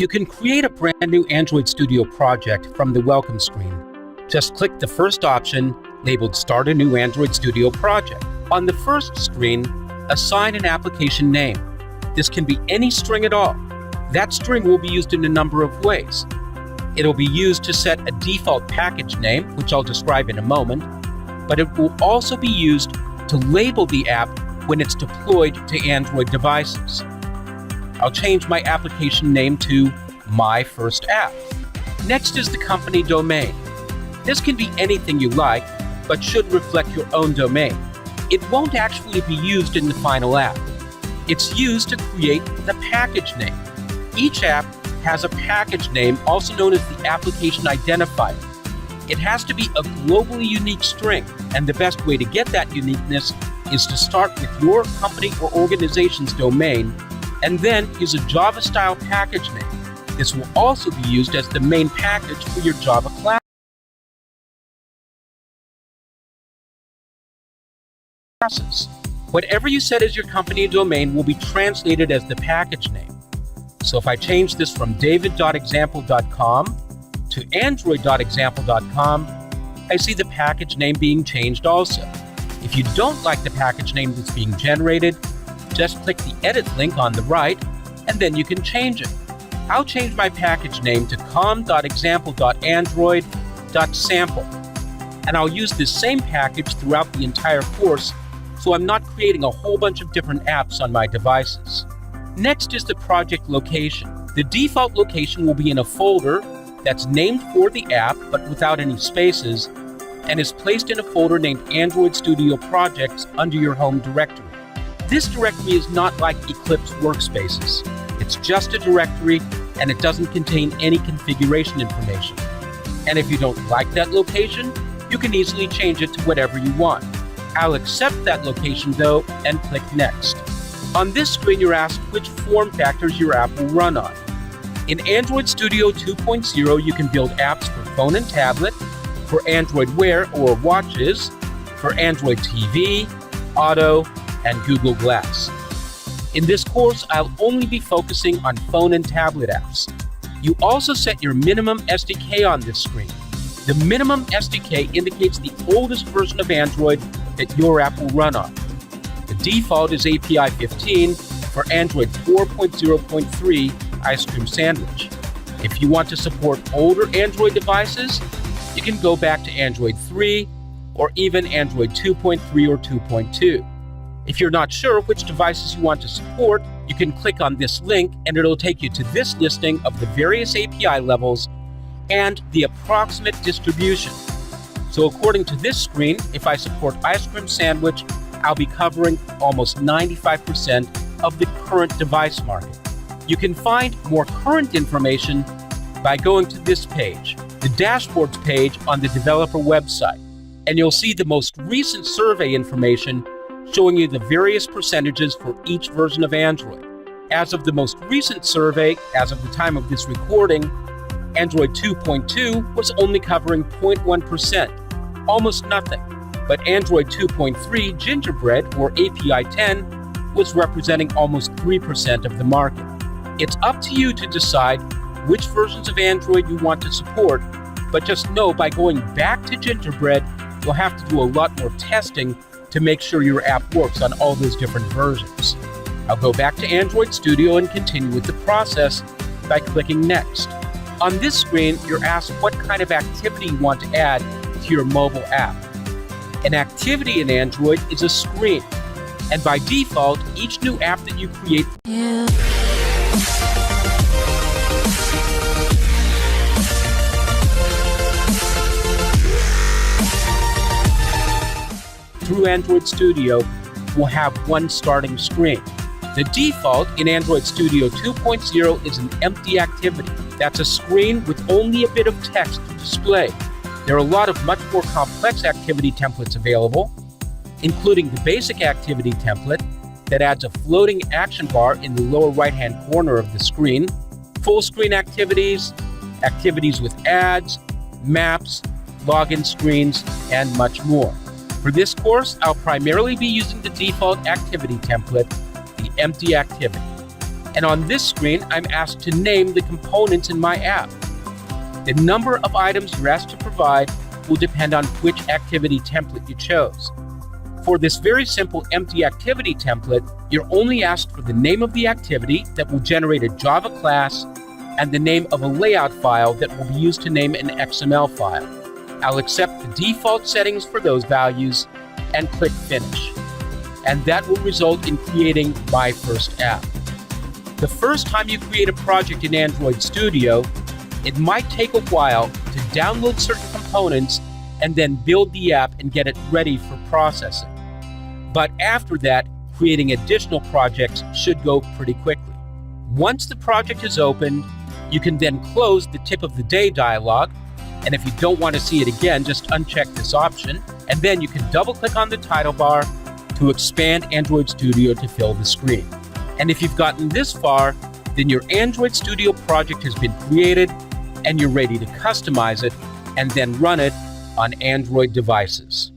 You can create a brand new Android Studio project from the welcome screen. Just click the first option labeled Start a new Android Studio project. On the first screen, assign an application name. This can be any string at all. That string will be used in a number of ways. It'll be used to set a default package name, which I'll describe in a moment, but it will also be used to label the app when it's deployed to Android devices. I'll change my application name to My First App. Next is the company domain. This can be anything you like, but should reflect your own domain. It won't actually be used in the final app. It's used to create the package name. Each app has a package name, also known as the application identifier. It has to be a globally unique string, and the best way to get that uniqueness is to start with your company or organization's domain and then use a Java-style package name. This will also be used as the main package for your Java classes. Whatever you set as your company domain will be translated as the package name. So if I change this from david.example.com to android.example.com, I see the package name being changed also. If you don't like the package name that's being generated, just click the edit link on the right, and then you can change it. I'll change my package name to com.example.android.sample, and I'll use this same package throughout the entire course, so I'm not creating a whole bunch of different apps on my devices. Next is the project location. The default location will be in a folder that's named for the app, but without any spaces, and is placed in a folder named Android Studio Projects under your home directory. This directory is not like Eclipse workspaces. It's just a directory, and it doesn't contain any configuration information. And if you don't like that location, you can easily change it to whatever you want. I'll accept that location though, and click Next. On this screen, you're asked which form factors your app will run on. In Android Studio 2.0, you can build apps for phone and tablet, for Android Wear or watches, for Android TV, Auto, and Google Glass. In this course, I'll only be focusing on phone and tablet apps. You also set your minimum SDK on this screen. The minimum SDK indicates the oldest version of Android that your app will run on. The default is API 15 for Android 4.0.3 Ice Cream Sandwich. If you want to support older Android devices, you can go back to Android 3 or even Android 2.3 or 2.2. If you're not sure which devices you want to support, you can click on this link and it'll take you to this listing of the various API levels and the approximate distribution. So according to this screen, if I support Ice Cream Sandwich, I'll be covering almost 95% of the current device market. You can find more current information by going to this page, the Dashboards page on the developer website, and you'll see the most recent survey information showing you the various percentages for each version of Android. As of the most recent survey, as of the time of this recording, Android 2.2 was only covering 0.1%, almost nothing. But Android 2.3 Gingerbread, or API 10, was representing almost 3% of the market. It's up to you to decide which versions of Android you want to support, but just know by going back to Gingerbread, you'll have to do a lot more testing to make sure your app works on all those different versions. I'll go back to Android Studio and continue with the process by clicking Next. On this screen, you're asked what kind of activity you want to add to your mobile app. An activity in Android is a screen, and by default, each new app that you create through Android Studio will have one starting screen. The default in Android Studio 2.0 is an empty activity. That's a screen with only a bit of text to display. There are a lot of much more complex activity templates available, including the basic activity template that adds a floating action bar in the lower right-hand corner of the screen, full screen activities, activities with ads, maps, login screens, and much more. For this course, I'll primarily be using the default activity template, the empty activity. And on this screen, I'm asked to name the components in my app. The number of items you're asked to provide will depend on which activity template you chose. For this very simple empty activity template, you're only asked for the name of the activity that will generate a Java class and the name of a layout file that will be used to name an XML file. I'll accept the default settings for those values and click Finish. And that will result in creating my first app. The first time you create a project in Android Studio, it might take a while to download certain components and then build the app and get it ready for processing. But after that, creating additional projects should go pretty quickly. Once the project is opened, you can then close the tip of the day dialog, and if you don't want to see it again, just uncheck this option, and then you can double-click on the title bar to expand Android Studio to fill the screen. And if you've gotten this far, then your Android Studio project has been created, and you're ready to customize it and then run it on Android devices.